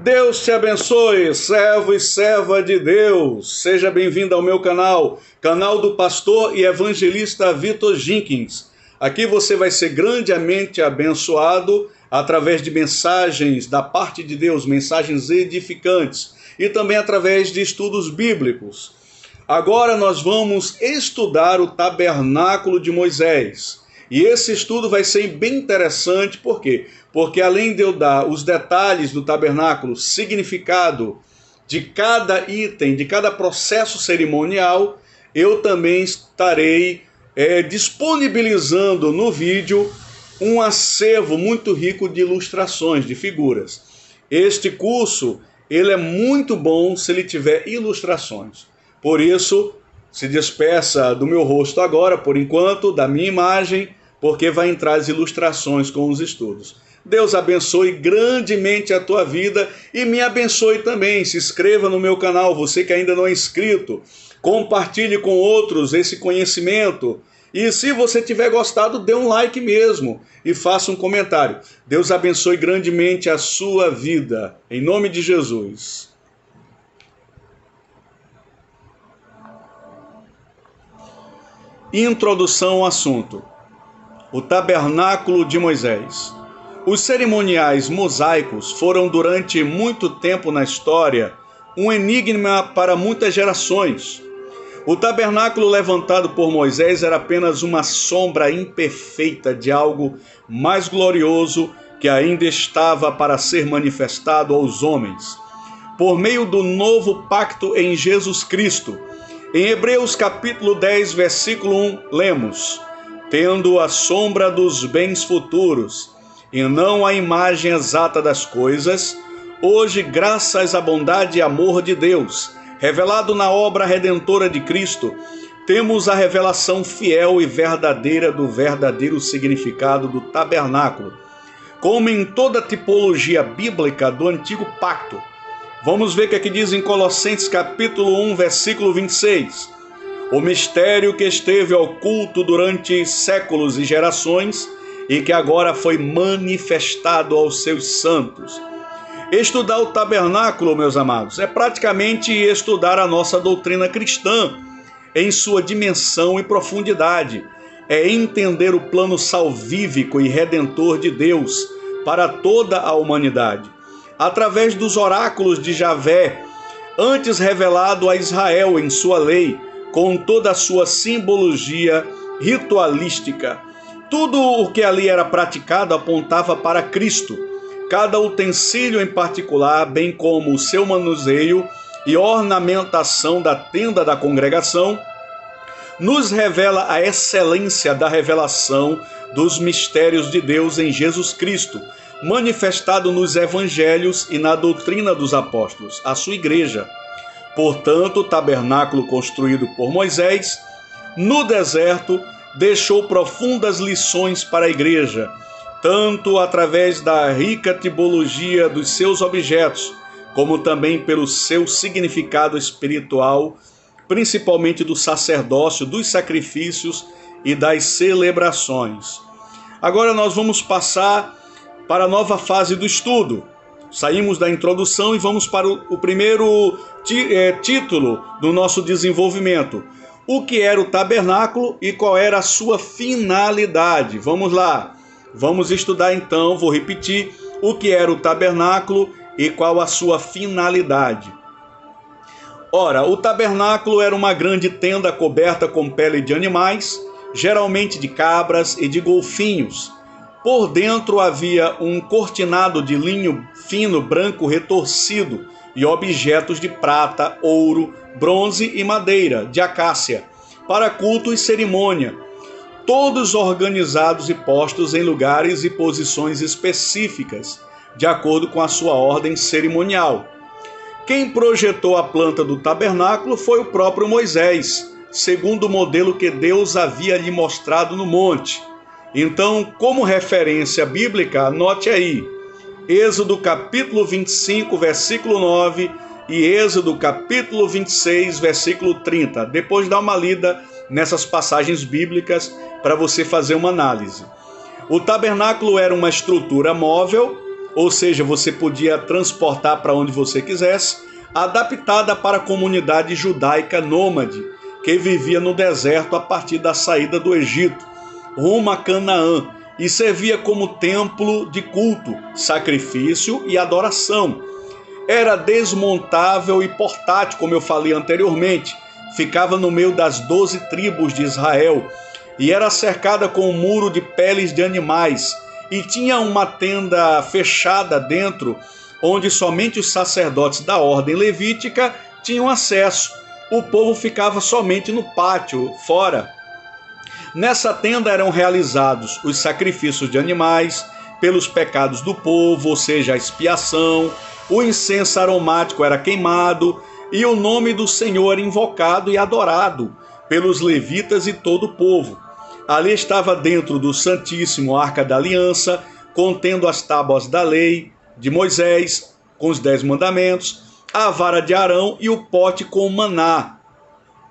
Deus te abençoe, servo e serva de Deus. Seja bem-vindo ao meu canal, canal do pastor e evangelista Vitor Jenkins. Aqui você vai ser grandemente abençoado através de mensagens da parte de Deus, mensagens edificantes e também através de estudos bíblicos. Agora nós vamos estudar o tabernáculo de Moisés. E esse estudo vai ser bem interessante, por quê? Porque além de eu dar os detalhes do tabernáculo, significado de cada item, de cada processo cerimonial, eu também estarei disponibilizando no vídeo um acervo muito rico de ilustrações, de figuras. Este curso, ele é muito bom se ele tiver ilustrações. Por isso, se despeça do meu rosto agora, por enquanto, da minha imagem, porque vai entrar as ilustrações com os estudos. Deus abençoe grandemente a tua vida e me abençoe também. Se inscreva no meu canal, você que ainda não é inscrito. Compartilhe com outros esse conhecimento. E se você tiver gostado, dê um like mesmo e faça um comentário. Deus abençoe grandemente a sua vida. Em nome de Jesus. Introdução ao assunto. O tabernáculo de Moisés. Os cerimoniais mosaicos foram durante muito tempo na história um enigma para muitas gerações. O tabernáculo levantado por Moisés era apenas uma sombra imperfeita de algo mais glorioso que ainda estava para ser manifestado aos homens, por meio do novo pacto em Jesus Cristo. Em Hebreus capítulo 10, versículo 1, lemos: tendo a sombra dos bens futuros, e não a imagem exata das coisas, hoje, graças à bondade e amor de Deus, revelado na obra redentora de Cristo, temos a revelação fiel e verdadeira do verdadeiro significado do tabernáculo, como em toda a tipologia bíblica do Antigo Pacto. Vamos ver o que aqui diz em Colossenses capítulo 1, versículo 26. O mistério que esteve oculto durante séculos e gerações e que agora foi manifestado aos seus santos. Estudar o tabernáculo, meus amados, é praticamente estudar a nossa doutrina cristã em sua dimensão e profundidade. É entender o plano salvífico e redentor de Deus para toda a humanidade, através dos oráculos de Javé, antes revelado a Israel em sua lei, com toda a sua simbologia ritualística. Tudo o que ali era praticado apontava para Cristo. Cada utensílio em particular, bem como o seu manuseio e ornamentação da tenda da congregação, nos revela a excelência da revelação dos mistérios de Deus em Jesus Cristo, manifestado nos evangelhos e na doutrina dos apóstolos, a sua igreja. Portanto, o tabernáculo construído por Moisés no deserto deixou profundas lições para a igreja, tanto através da rica tipologia dos seus objetos, como também pelo seu significado espiritual, principalmente do sacerdócio, dos sacrifícios e das celebrações. Agora nós vamos passar para a nova fase do estudo. Saímos da introdução e vamos para o primeiro título do nosso desenvolvimento. O que era o tabernáculo e qual era a sua finalidade? Vamos lá. Vamos estudar então, vou repetir, o que era o tabernáculo e qual a sua finalidade. Ora, o tabernáculo era uma grande tenda coberta com pele de animais, geralmente de cabras e de golfinhos. Por dentro havia um cortinado de linho fino branco retorcido e objetos de prata, ouro, bronze e madeira, de acácia, para culto e cerimônia, todos organizados e postos em lugares e posições específicas, de acordo com a sua ordem cerimonial. Quem projetou a planta do tabernáculo foi o próprio Moisés, segundo o modelo que Deus havia lhe mostrado no monte. Então, como referência bíblica, anote aí, Êxodo capítulo 25, versículo 9 e Êxodo capítulo 26, versículo 30. Depois dá uma lida nessas passagens bíblicas para você fazer uma análise. O tabernáculo era uma estrutura móvel ou seja, você podia transportar para onde você quisesse, adaptada para a comunidade judaica nômade, que vivia no deserto a partir da saída do Egito, rumo a Canaã, e servia como templo de culto, sacrifício e adoração. Era desmontável e portátil, como eu falei anteriormente, ficava no meio das 12 tribos de Israel, e era cercada com um muro de peles de animais, e tinha uma tenda fechada dentro, onde somente os sacerdotes da ordem levítica tinham acesso. O povo ficava somente no pátio, fora. Nessa tenda eram realizados os sacrifícios de animais pelos pecados do povo, ou seja, a expiação, o incenso aromático era queimado e o nome do Senhor era invocado e adorado pelos levitas e todo o povo. Ali estava dentro do Santíssimo a Arca da Aliança, contendo as tábuas da lei de Moisés, com os 10 mandamentos, a vara de Arão e o pote com o maná,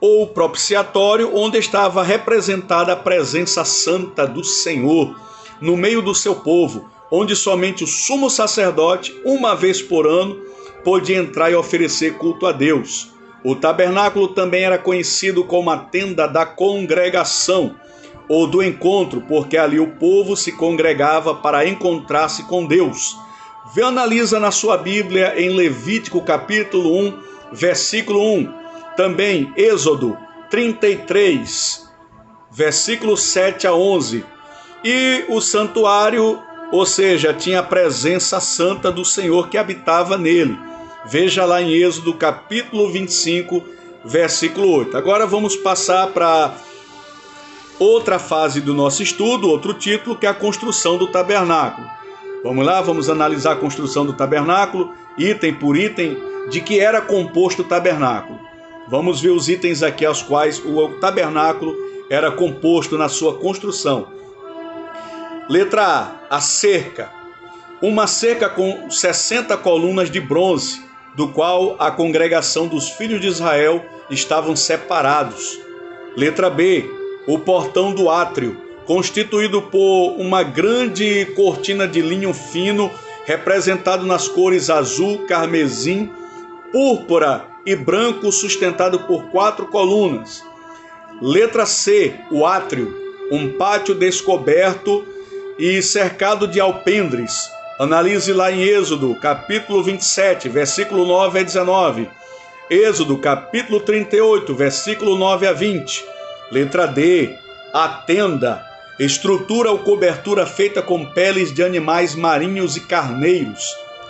ou propiciatório, onde estava representada a presença santa do Senhor no meio do seu povo, onde somente o sumo sacerdote, uma vez por ano, podia entrar e oferecer culto a Deus. O tabernáculo também era conhecido como a tenda da congregação, ou do encontro, porque ali o povo se congregava para encontrar-se com Deus. Analisa na sua Bíblia em Levítico capítulo 1, versículo 1. Também Êxodo 33, versículo 7 a 11. E o santuário, ou seja, tinha a presença santa do Senhor que habitava nele. Veja lá em Êxodo capítulo 25, versículo 8. Agora vamos passar para outra fase do nosso estudo, outro título, que é a construção do tabernáculo. Vamos lá, vamos analisar a construção do tabernáculo, item por item, de que era composto o tabernáculo. Vamos ver os itens aqui aos quais o tabernáculo era composto na sua construção. Letra A cerca. Uma cerca com 60 colunas de bronze, do qual a congregação dos filhos de Israel estavam separados. Letra B, o portão do átrio, constituído por uma grande cortina de linho fino, representado nas cores azul, carmesim, púrpura e branco, sustentado por 4 colunas. Letra C, o átrio, um pátio descoberto e cercado de alpendres. Analise lá em Êxodo, capítulo 27, versículo 9 a 19. Êxodo, capítulo 38, versículo 9 a 20. Letra D, a tenda, estrutura ou cobertura feita com peles de animais marinhos e carneiros.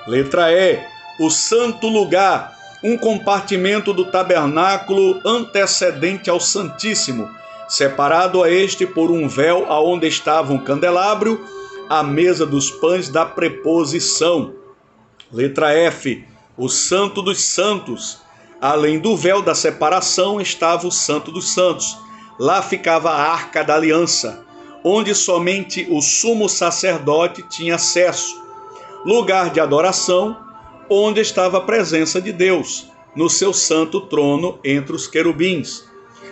Letra E, o santo lugar, um compartimento do tabernáculo antecedente ao Santíssimo, separado a este por um véu aonde estava um candelabro, a mesa dos pães da preposição. Letra F, o santo dos santos, além do véu da separação estava o santo dos santos. Lá ficava a Arca da Aliança, onde somente o sumo sacerdote tinha acesso. Lugar de adoração, onde estava a presença de Deus, no seu santo trono entre os querubins.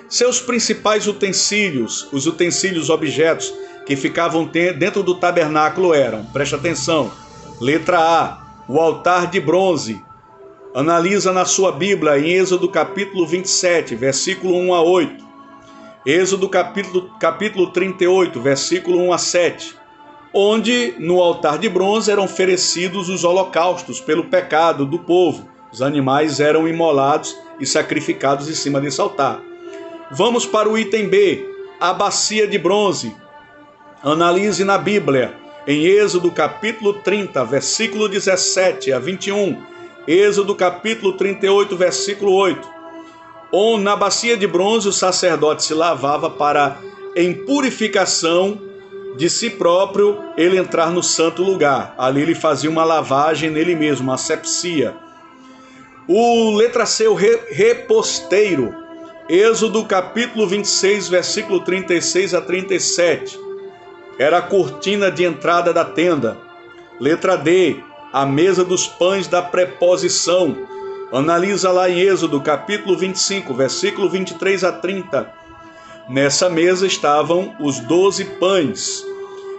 Seus principais utensílios, os utensílios objetos que ficavam dentro do tabernáculo eram, preste atenção, letra A, o altar de bronze. Analisa na sua Bíblia em Êxodo capítulo 27, versículo 1 a 8. Êxodo capítulo 38, versículo 1 a 7, onde no altar de bronze eram oferecidos os holocaustos pelo pecado do povo. Os animais eram imolados e sacrificados em cima desse altar. Vamos para o item B, a bacia de bronze. Analise na Bíblia, em Êxodo capítulo 30, versículo 17 a 21, Êxodo capítulo 38, versículo 8. Na bacia de bronze o sacerdote se lavava para, em purificação de si próprio, ele entrar no santo lugar. Ali ele fazia uma lavagem nele mesmo, uma asepsia. O letra C, o reposteiro. Êxodo capítulo 26, versículo 36 a 37. Era a cortina de entrada da tenda. Letra D, a mesa dos pães da preposição. Analisa lá em Êxodo capítulo 25, versículo 23 a 30. Nessa mesa estavam os 12 pães,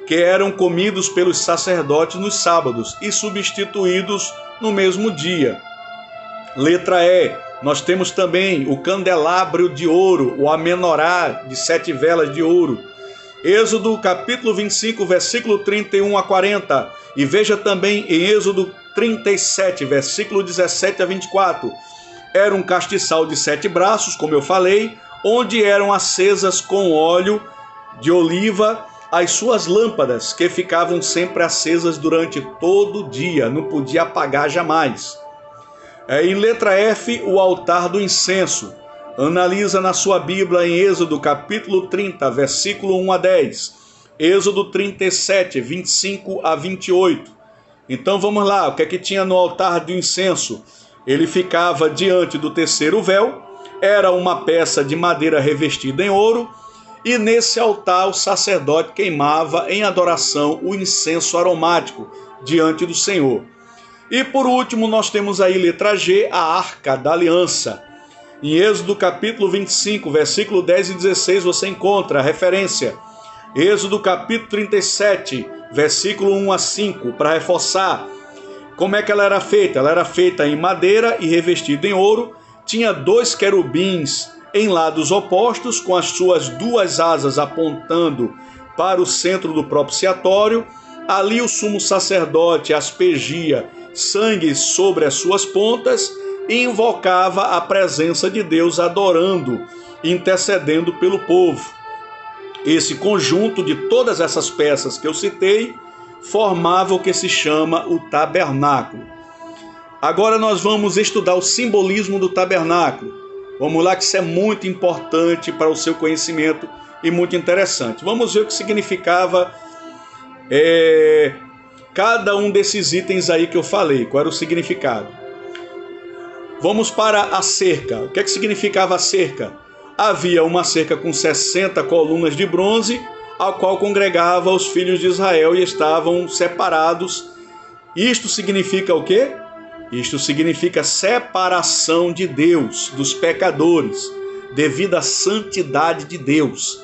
que eram comidos pelos sacerdotes nos sábados e substituídos no mesmo dia. Letra E, nós temos também o candelabro de ouro, o amenorá de 7 velas de ouro. Êxodo capítulo 25, versículo 31 a 40. E veja também em Êxodo 37, versículo 17 a 24. Era um castiçal de 7 braços, como eu falei, onde eram acesas com óleo de oliva as suas lâmpadas, que ficavam sempre acesas durante todo o dia, não podia apagar jamais. Em letra F, o altar do incenso. Analisa na sua Bíblia em Êxodo capítulo 30, versículo 1 a 10. Êxodo 37, 25 a 28. Então vamos lá, o que é que tinha no altar do incenso? Ele ficava diante do terceiro véu, era uma peça de madeira revestida em ouro, e nesse altar o sacerdote queimava em adoração o incenso aromático diante do Senhor. E por último nós temos aí letra G, a Arca da Aliança. Em Êxodo capítulo 25, versículo 10 e 16, você encontra a referência. Êxodo capítulo 37, versículo 1 a 5, para reforçar. Como é que ela era feita? Ela era feita em madeira e revestida em ouro. Tinha 2 querubins em lados opostos, com as suas 2 asas apontando para o centro do propiciatório. Ali o sumo sacerdote aspergia sangue sobre as suas pontas e invocava a presença de Deus, adorando, intercedendo pelo povo. Esse conjunto de todas essas peças que eu citei formava o que se chama o tabernáculo. Agora nós vamos estudar o simbolismo do tabernáculo. Vamos lá, que isso é muito importante para o seu conhecimento e muito interessante. Vamos ver o que significava cada um desses itens aí que eu falei, qual era o significado. Vamos para a cerca. O que é que significava a cerca? Havia uma cerca com 60 colunas de bronze, a qual congregava os filhos de Israel e estavam separados. Isto significa o quê? Isto significa separação de Deus dos pecadores, devido à santidade de Deus.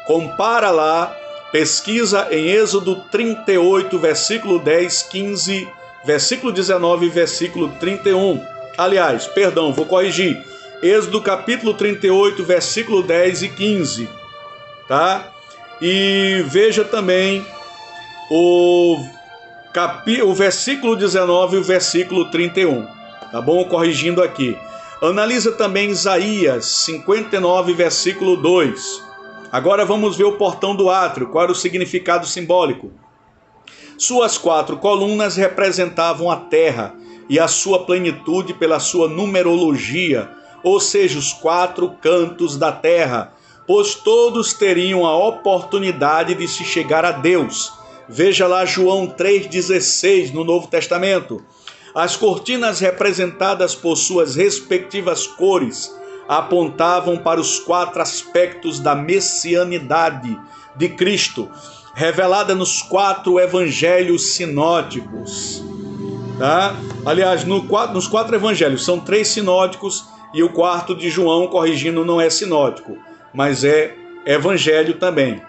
Compara lá, pesquisa em Êxodo 38, versículo 10, 15, versículo 19 e versículo 31. Aliás, perdão, vou corrigir. Êxodo capítulo 38, versículo 10 e 15. Tá? E veja também o versículo 19 e o versículo 31. Tá bom? Corrigindo aqui. Analisa também Isaías 59, versículo 2. Agora vamos ver o portão do átrio. Qual era o significado simbólico? Suas 4 colunas representavam a terra e a sua plenitude pela sua numerologia, ou seja, os 4 cantos da terra, pois todos teriam a oportunidade de se chegar a Deus. Veja lá João 3,16 no Novo Testamento. As cortinas representadas por suas respectivas cores apontavam para os 4 aspectos da messianidade de Cristo, revelada nos 4 evangelhos sinóticos. Tá? Aliás, nos 4 evangelhos, são 3 sinóticos e o 4 de João, corrigindo, não é sinótico, mas é evangelho também.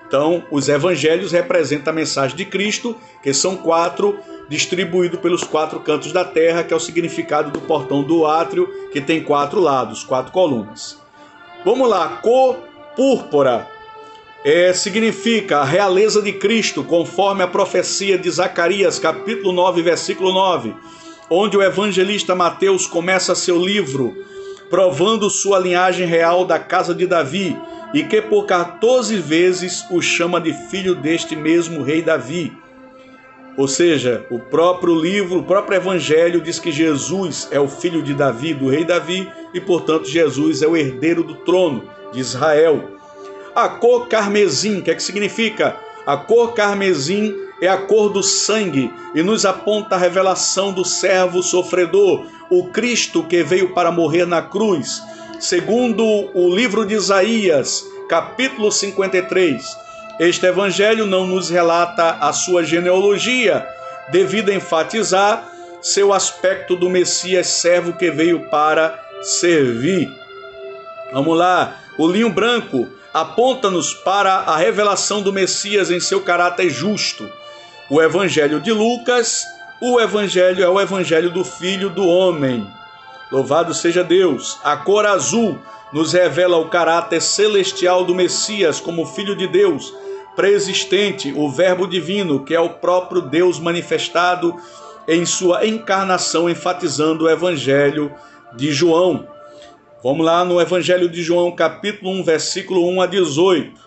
Então, os evangelhos representam a mensagem de Cristo, que são 4, distribuídos pelos 4 cantos da terra, que é o significado do portão do átrio, que tem 4 lados, 4 colunas. Vamos lá, cor púrpura. Significa a realeza de Cristo, conforme a profecia de Zacarias, capítulo 9, versículo 9, onde o evangelista Mateus começa seu livro provando sua linhagem real da casa de Davi, e que por 14 vezes o chama de filho deste mesmo rei Davi. Ou seja, o próprio livro, o próprio evangelho diz que Jesus é o filho de Davi, do rei Davi, e portanto Jesus é o herdeiro do trono de Israel. A cor carmesim, o que é que significa? A cor carmesim é a cor do sangue e nos aponta a revelação do servo sofredor, o Cristo que veio para morrer na cruz. Segundo o livro de Isaías, capítulo 53, este evangelho não nos relata a sua genealogia, devido a enfatizar seu aspecto do Messias servo que veio para servir. Vamos lá, o linho branco aponta-nos para a revelação do Messias em seu caráter justo. O Evangelho de Lucas, o Evangelho é o Evangelho do Filho do Homem. Louvado seja Deus. A cor azul nos revela o caráter celestial do Messias como Filho de Deus, preexistente, o Verbo divino, que é o próprio Deus manifestado em sua encarnação, enfatizando o Evangelho de João. Vamos lá no Evangelho de João, capítulo 1, versículo 1 a 18.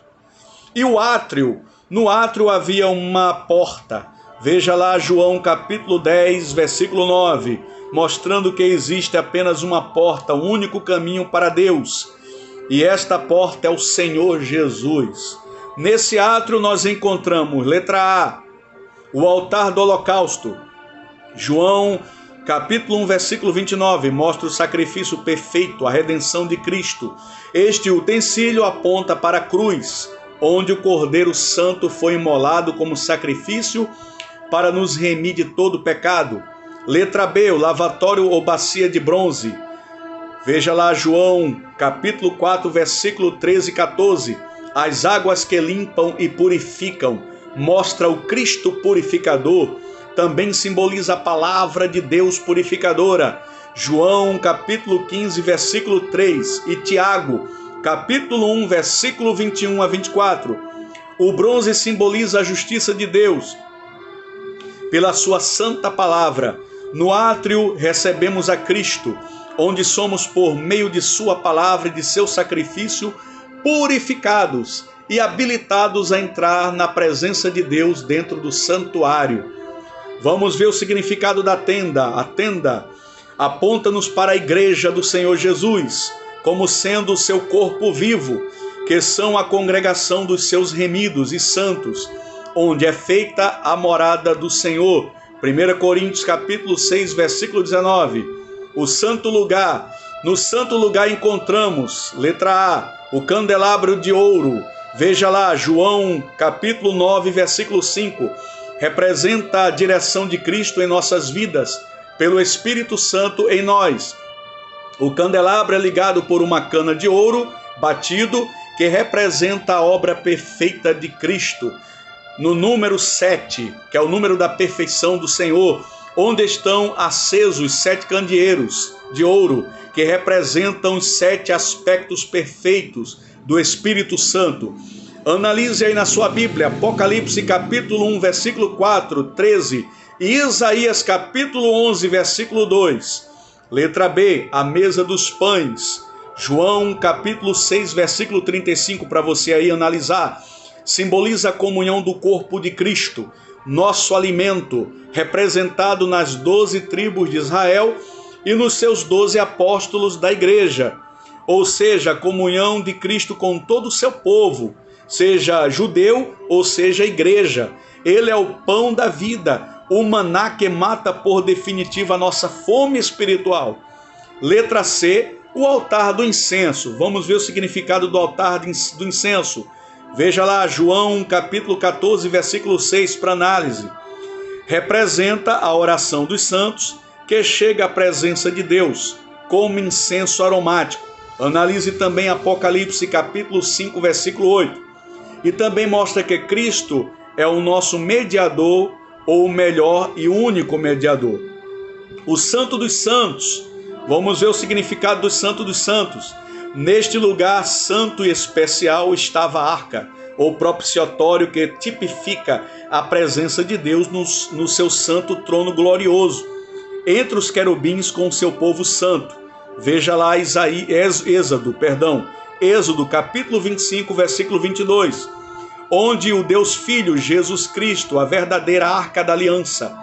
E o átrio, no átrio havia uma porta. Veja lá João, capítulo 10, versículo 9, mostrando que existe apenas uma porta, um único caminho para Deus. E esta porta é o Senhor Jesus. Nesse átrio nós encontramos, letra A, o altar do holocausto. João, capítulo 1, versículo 29, mostra o sacrifício perfeito, a redenção de Cristo. Este utensílio aponta para a cruz, onde o Cordeiro Santo foi imolado como sacrifício para nos remir de todo pecado. Letra B, o lavatório ou bacia de bronze. Veja lá João, capítulo 4, versículo 13 e 14. As águas que limpam e purificam, mostra o Cristo purificador. Também simboliza a palavra de Deus purificadora. João, capítulo 15, versículo 3. E Tiago, capítulo 1, versículo 21 a 24. O bronze simboliza a justiça de Deus pela sua santa palavra. No átrio recebemos a Cristo, onde somos por meio de sua palavra e de seu sacrifício purificados e habilitados a entrar na presença de Deus dentro do santuário. Vamos ver o significado da tenda. A tenda aponta-nos para a igreja do Senhor Jesus, como sendo o seu corpo vivo, que são a congregação dos seus remidos e santos, onde é feita a morada do Senhor. 1 Coríntios capítulo 6, versículo 19. O santo lugar. No santo lugar encontramos, letra A, o candelabro de ouro. Veja lá, João capítulo 9, versículo 5. Representa a direção de Cristo em nossas vidas, pelo Espírito Santo em nós. O candelabro é ligado por uma cana de ouro batido, que representa a obra perfeita de Cristo. No número 7, que é o número da perfeição do Senhor, onde estão acesos 7 candeeiros de ouro, que representam os 7 aspectos perfeitos do Espírito Santo. Analise aí na sua Bíblia, Apocalipse capítulo 1, versículo 4, 13, e Isaías capítulo 11, versículo 2. Letra B, a mesa dos pães. João capítulo 6, versículo 35, para você aí analisar. Simboliza a comunhão do corpo de Cristo, nosso alimento, representado nas 12 tribos de Israel e nos seus 12 apóstolos da igreja, ou seja, a comunhão de Cristo com todo o seu povo, seja judeu ou seja igreja. Ele é o pão da vida, o maná que mata por definitiva a nossa fome espiritual. Letra C, o altar do incenso. Vamos ver o significado do altar do incenso. Veja lá, João capítulo 14, versículo 6, para análise. Representa a oração dos santos que chega à presença de Deus como incenso aromático. Analise também Apocalipse capítulo 5, versículo 8. E também mostra que Cristo é o nosso mediador, ou o melhor e único mediador. O Santo dos Santos. Vamos ver o significado do Santo dos Santos. Neste lugar santo e especial estava a arca, ou propiciatório, que tipifica a presença de Deus no seu santo trono glorioso, entre os querubins com o seu povo santo. Veja lá Êxodo capítulo 25, versículo 22, onde o Deus Filho, Jesus Cristo, a verdadeira arca da aliança,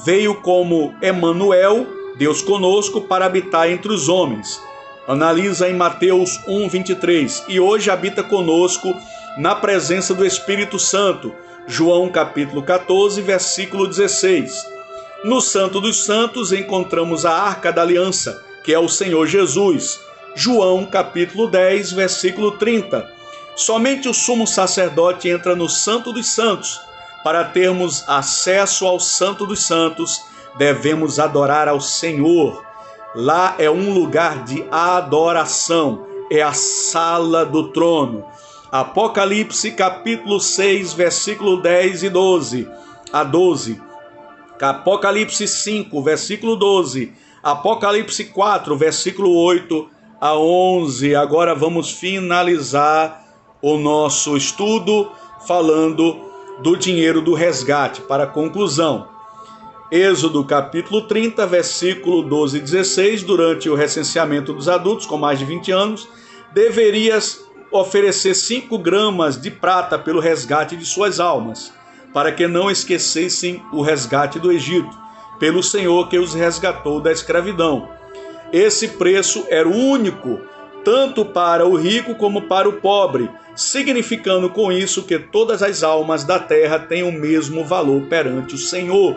veio como Emanuel, Deus conosco, para habitar entre os homens. Analisa em Mateus 1, 23. E hoje habita conosco na presença do Espírito Santo. João capítulo 14, versículo 16. No Santo dos Santos encontramos a Arca da Aliança, que é o Senhor Jesus. João capítulo 10, versículo 30. Somente o sumo sacerdote entra no Santo dos Santos. Para termos acesso ao Santo dos Santos, devemos adorar ao Senhor. Lá é um lugar de adoração, é a sala do trono. Apocalipse capítulo 6, versículo 10 e 12 a 12. Apocalipse 5, versículo 12. Apocalipse 4, versículo 8 a 11. Agora vamos finalizar o nosso estudo falando do dinheiro do resgate. Para a conclusão, Êxodo capítulo 30, versículo 12 e 16. Durante o recenseamento dos adultos com mais de 20 anos, deverias oferecer 5 gramas de prata pelo resgate de suas almas, para que não esquecessem o resgate do Egito, pelo Senhor que os resgatou da escravidão. Esse preço era o único, tanto para o rico como para o pobre, significando com isso que todas as almas da terra têm o mesmo valor perante o Senhor,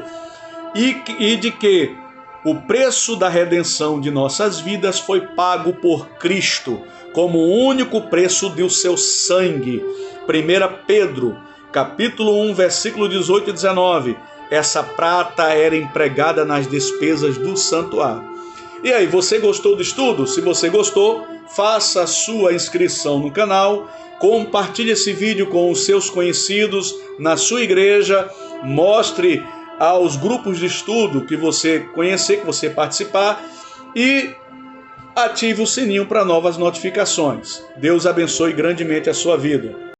e de que o preço da redenção de nossas vidas foi pago por Cristo, como o único preço do seu sangue. 1 Pedro, capítulo 1, versículo 18 e 19. Essa prata era empregada nas despesas do santuário. E aí, você gostou do estudo? Se você gostou, faça a sua inscrição no canal, compartilhe esse vídeo com os seus conhecidos na sua igreja, mostre aos grupos de estudo que você conhecer, que você participar, e ative o sininho para novas notificações. Deus abençoe grandemente a sua vida.